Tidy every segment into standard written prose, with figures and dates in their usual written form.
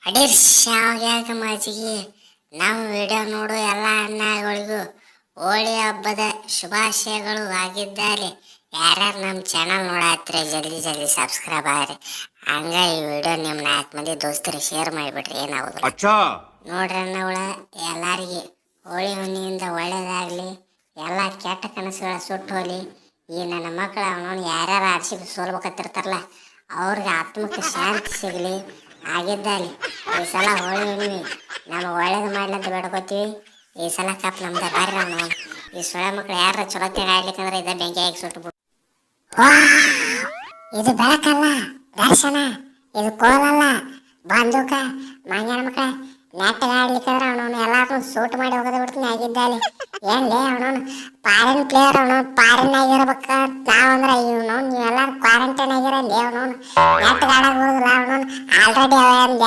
ಅಡಿರ್ ಶಾವ್ಯಾಗ ಮಜ್ಜಿಗೆ ನಮ್ಮ ವಿಡಿಯೋ ನೋಡು ಎಲ್ಲ ಅಣ್ಣಗಳಿಗೂ ಹೋಳಿ ಹಬ್ಬದ ಶುಭಾಶಯಗಳು ಆಗಿದ್ದಾರೆ. ಯಾರ್ಯಾರು ನಮ್ಮ ಚಾನಲ್ ನೋಡತ್ರಿ ಜಲ್ದಿ ಜಲ್ದಿ ಸಬ್ಸ್ಕ್ರೈಬ್ ಆಗ್ರಿ. ಹಂಗ ಈ ವಿಡಿಯೋ ನಿಮ್ಮ 4 ಮಂದಿ ದೋಸ್ತರಿಗೆ ಶೇರ್ ಮಾಡಿಬಿಡ್ರಿ. ಏನಾಗೋದಿಲ್ಲ ನೋಡ್ರಿ ಅಣ್ಣಗಳ ಎಲ್ಲರಿಗೆ ಹೋಳಿ ಹುಣ್ಣಿಯಿಂದ ಒಳ್ಳೇದಾಗಲಿ, ಎಲ್ಲ ಕೆಟ್ಟ ಕನಸುಗಳ ಸುಟ್ಟು ಹೋಲಿ. ಈ ನನ್ನ ಮಕ್ಕಳು ಅವನವನು ಯಾರ್ಯಾರು ಆರ್ಸಿ ಸೋಲ್ಬೇಕತ್ತಿರ್ತಾರಲ್ಲ ಅವ್ರಿಗೆ ಆತ್ಮಕ್ಕೆ ಶಾಂತಿ ಸಿಗಲಿ ಆಗಿದ್ದಲ್ಲಿ. ಈ ಸಲ ಹೋಳಿ ಹುಣ್ಣಿಮೆ ನಮಗೆ ಒಳ್ಳೇದು ಮಾಡ್ಲಂತ ಬೇಡ್ಕೋತೀವಿ. ಈ ಸಲ ಕಪ್ ನಮ್ದ ಬರ್ರಿ. ನಾವು ಈ ಸೊಳ್ಳೆ ಮಕ್ಳು ಯಾರ ಚೊಲೋತ್ನಾಗ ಆಡ್ಲಿಕ್ಕಂದ್ರೆ ಇದ ಬೆಂಕಿ ಹಾಕಿ ಸುಟ್ಟು ಬಿಡು. ಇದು ಬೆಳಕಲ್ಲ ದರ್ಶನ, ಇದು ಕೋಲಲ್ಲ ಬಂದೂಕ. ಮಂಗ್ಯಾನ ಮಕ್ಳ ನೆಟ್ಟಗೆ ಆಡ್ಲಿಕ್ಕಂದ್ರೆ ಅವನವನು ಎಲ್ಲಾರು ಸೂಟ್ ಮಾಡಿ ಹೋಗೋದು ಬಿಡ್ತೀನಿ ಆಗಿದ್ದಲ್ಲಿ. ಏನ್ಲೇ ಅವನವನು ಫಾರಿನ್ ಪ್ಲೇಯರ್, ಅವನವನು ಫಾರಿನ್ ಆಗಿರ್ಬೇಕ. ನಾವಂದ್ರೆ ಇವನವನು ನೀವೆಲ್ಲರೂ ಕ್ವಾರಂಟೈನ್ ಆಗಿರಲಿ. ಅವನವನು ನೆಟ್ಟಗೆ ಆಡೋದು ಹೋಗುದಿಲ್ಲ. ಅವನವನು ಆಲ್ರೆಡಿ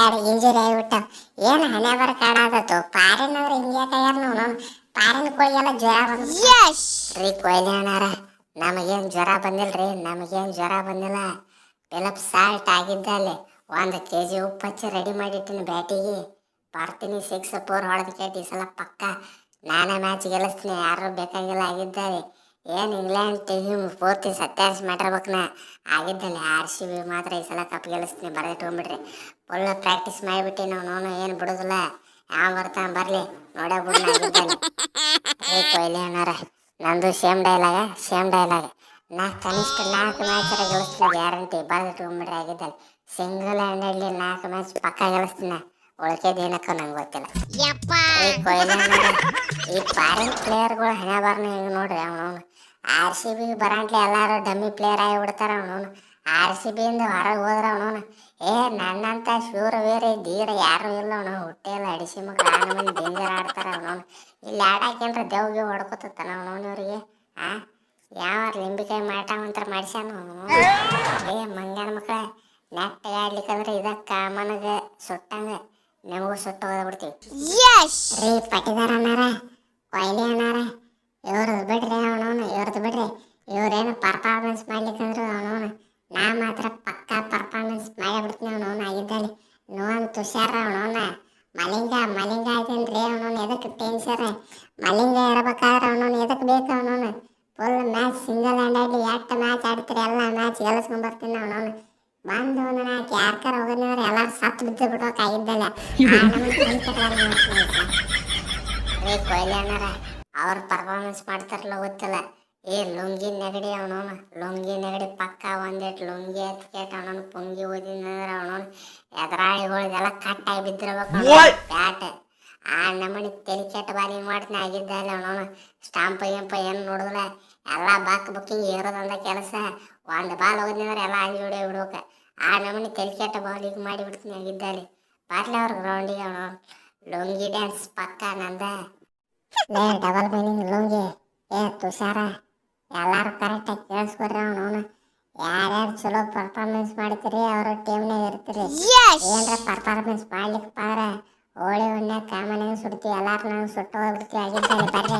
ಅವ ಇಂಜುರಿ ಆಗಿಬಿಟ್ಟಾವ. ಏನು ಹಣೆ ಬರಕ ಆಡೋದತ್ತು. ಫಾರಿನ್ ಅಂದ್ರೆ ಹಿಂಗ್ಯಾಕಾಗ್ಯಾರ ಅವನವನು. ಫಾರಿನ್ ಕೋಳಿಗೆಲ್ಲ ಜ್ವರ ಬಂದ ರೀ. ಕೊಯ್ಲಿ ಅಣ್ಣಾರ ನಮಗೇನು ಜ್ವರ ಬಂದಿಲ್ರಿ, ನಮಗೇನು ಜ್ವರ ಬಂದಿಲ್ಲ. ಫಿಲಪ್ ಸಾಲ್ಟ್ ಆಗಿದ್ದಲ್ಲಿ 1 kg ಉಪ್ಪು ಹಚ್ಚಿ ರೆಡಿ ಮಾಡಿಟ್ಟಿನಿ ಬ್ಯಾಟಿಗೆ. ಬರ್ತೀನಿ 6-4 ಹೊಡೆದು ಕೇಟಿ. ಈ ಸಲ ಪಕ್ಕ ನಾನೇ ಮ್ಯಾಚ್ ಗೆಲ್ಲಿಸ್ತೀನಿ, ಯಾರು ಬೇಕಾಗಿಲ್ಲ ಆಗಿದ್ದಾರೆ. ಏನು ಇಂಗ್ಲೆಂಡ್ ಟೀಮ್ ಪೂರ್ತಿ ಸತ್ಯಾಶ ಮಾಡಿರ್ಬೇಕನ ಆಗಿದ್ದಲ್ಲಿ. RCB ಮಾತ್ರ ಈ ಸಲ ಕಪ್ ಗೆಲ್ಲಿಸ್ತೀನಿ, ಬರೆದಿಟ್ಕೊಂಡ್ಬಿಡ್ರಿ. ಫುಲ್ ಪ್ರಾಕ್ಟೀಸ್ ಮಾಡಿಬಿಟ್ಟು ನಾವು ಏನು ಬಿಡೋದಿಲ್ಲ. ಯಾವ ಬರ್ತಾನೆ ಬರಲಿ ನೋಡೇ ಬಿಡ್ನ ಆಗಿದ್ದಲ್ಲಿ. ರೀ ಕೊಯ್ಲಿ ಅಣ್ಣಾರ ನಂದು ಸೇಮ್ ಡೈಲಾಗ. ನಾ ಕನಿಷ್ಠ 4 ಮ್ಯಾಚ್ ಗೆಲ್ಲಿಸ್ತೀನಿ ಗ್ಯಾರಂಟಿ, ಬರೆದಿಟ್ಕೊಂಡ್ಬಿಡ್ರಿ ಆಗಿದ್ದಲ್ಲಿ. ಸಿಂಗಲ್ ಹ್ಯಾಂಡೆಡ್ಲಿ 4 ಮ್ಯಾಚ್ ಪಕ್ಕ ಗೆಲ್ಲಿಸ್ತೀನಿ. ಉಳ್ಕೆದು ಏನಕ್ಕ ನಂಗೆ ಗೊತ್ತಿಲ್ಲ. ಈ ಕೊಯ್ಲಿ ಅಣ್ಣಾರ ಈ ಫಾರಿನ್ ಪ್ಲೇಯರ್ಗಳು ಹಣೆ ಬಾರ್ನ ಈಗ ನೋಡ್ರಿ. ಅವನವನು RCB ಬರಂಟ್ಲಿ ಎಲ್ಲಾರು ಡಮ್ಮಿ ಪ್ಲೇಯರ್ ಆಗಿಬಿಡ್ತಾರ. ಅವನವನು RCB ಇಂದ ಹೊರಗೆ ಹೋದ್ರೆ ಅವನವನು ನನ್ನಂತ ಶೂರವೀರ ಧೀರ ಯಾರು ಇಲ್ಲ. ಅವನು ಹುಟ್ಟೆಲ್ಲ ಅಡಿಸಿ ಮಕ್ಳು ಮಂದಿ ಡೇಂಜರ್ ಆಡ್ತಾರ. ಅವನವನು ಇಲ್ಲಿ ಆಡಾಕೇನ್ರ ದೇವ್ಗೆ ಹೊಡ್ಕೊತಾನ ಅವನವನವ್ರಿಗೆ. ಯಾವ ಲಿಂಬಿಕಾಯಿ ಮಾಟ ಮಂತ್ರ ಮಾಡಿಸ್ಯಾನ ಮಂಗ್ಯಾನ ಮಕ್ಳ. ನೆಟ್ಟಗೆ ಆಡ್ಲಿಕ್ಕಂದ್ರೆ ಇದಕ್ಕೆ ಕಾಮನಿಗೆ ಸುಟ್ಟಂಗ ನಿಮಗೂ ಸುಟ್ಟು ಹೋಗ್ಬಿಡ್ತೀವಿ. ರೀ ಪಟಿದಾರ ಅಣ್ಣಾರ ಕೊಯ್ಲಿ ಅಣ್ಣಾರ ಇವ್ರದ್ದು ಬಿಡ್ರಿ. ಇವ್ರದ್ದು ಬಿಡ್ರಿ. ಇವ್ರೇನು ಪರ್ಫಾರ್ಮೆನ್ಸ್ ಮಾಡ್ಲಿಕ್ಕಂದ್ರು ಅವನವನು ನಾ ಮಾತ್ರ ಪಕ್ಕ ಪರ್ಫಾರ್ಮೆನ್ಸ್ ಮಾಡಿಬಿಡ್ತೀನಿ. ಅವನವನು ಆಗಿದ್ದಲ್ಲಿ ನೋನ್ ತುಷಾರ ಅವನವನ ಮಲಿಂಗ ಆಯ್ತೇನ್ರಿ. ಅವನವನು ಎದಕ್ಕೆ ಟೆನ್ಷನ್ ಮಲಿಂಗ ಇರ್ಬೇಕಾದ್ರೆ ಅವನವನು ಎದಕ್ಕೆ ಬೇಕು. ಅವನವನು full match single handedly 8 match ಆಡ್ತೀರಿ, ಎಲ್ಲ ಮ್ಯಾಚ್ ಗೆಲ್ಲಿಸ್ಕೊಂಡ್ಬರ್ತೀನಿ. ಅವನವನು ಬಂದು ಒಂದು 4 ಯಾರ್ಕಾರ ಹೋಗೋದಂದ್ರೆ ಎಲ್ಲರೂ ಸತ್ತು ಬಿದ್ದು ಬಿಡೋಕಾಗಿದ್ದಲ್ಲ. ರೀ ಕೊಯ್ಲಿ ಅಣ್ಣಾರ ಅವ್ರು ಪರ್ಫಾರ್ಮೆನ್ಸ್ ಮಾಡ್ತಾರಲ್ಲ ಗೊತ್ತಿಲ್ಲ. ಲುಂಗಿ ನೆಗಡಿ ಅವನವನು ಲುಂಗಿ ನೆಗಡಿ ಪಕ್ಕ ಒಂದೇಟ್ ಲುಂಗಿ ಎತ್ಕೇಟ್ ಅವನವನು ಪುಂಗಿ ಓದಿದ್ರೆ ಅವನವನು ಎದುರಾಳಿಗಳಿಗೆಲ್ಲ ಕಟ್ಟಾಗಿ ಬಿದ್ದಿರ್ಬೇಕು ಬ್ಯಾಟ್. ನಮ್ಮನಿ ತೆಲಿ ಕೆಟ್ಟ ಬಾಲಿ ಮಾಡ್ತೀನಿ ಆಗಿದ್ದಲ್ಲಿ. ಅವನವನು ಸ್ಟಾಂಪ್ ಏನು ನೋಡಿದ್ರೆ ಎಲ್ಲ ಬುಕ್ಕಿಂಗ್ ಏರೋದಂದ ಕೆಲಸ. 1 ಬಾಲ್ ಹೋಗಿದ್ರೆ ಎಲ್ಲ ಅಂಜಿ ಹೊಡಿ ಬಿಡ್ಬೇಕು. ನಮ್ಮನಿ ತೆಲಿ ಕೆಟ್ಟ ಬಾಲಿಗೆ ಮಾಡಿಬಿಡ್ತೀನಿ ಆಗಿದ್ದಲ್ಲಿ. ಬರ್ಲಿ ಅವ್ರ ಗ್ರೌಂಡಿಗೆ. ಅವನವನು ಲುಂಗಿ ಡ್ಯಾನ್ಸ್ ಪಕ್ಕ ನಂದ. Double meaning lungi. ತುಷಾರ ಎಲ್ಲಾರು ಕರೆಕ್ಟಾಗಿ ಕೇಳಿಸ್ಕೊಡ್ರಿ. ಅವನವನು ಯಾರ್ಯಾರು ಚಲೋ ಪರ್ಫಾರ್ಮೆನ್ಸ್ ಮಾಡ್ತೀರಿ ಅವ್ರ ಟೀಮ್ನಾಗ ಇರ್ತೀರಿ. ಏನ್ರ ಪರ್ಫಾರ್ಮೆನ್ಸ್ ಮಾಡ್ಲಿಕ್ಕೆ ಹೋಳಿ ಹುಣ್ಣಿಮೆ ಕಾಮನಾಗ ಸುಡ್ತೀವಿ, ಎಲ್ಲಾರು ನಾವು ಸುಟ್ಟು ಹೋಗ್ಬಿಡ್ತೀವಿ ಆಗಿದ್ದಲ್ಲಿ. ಬರ್ರಿ.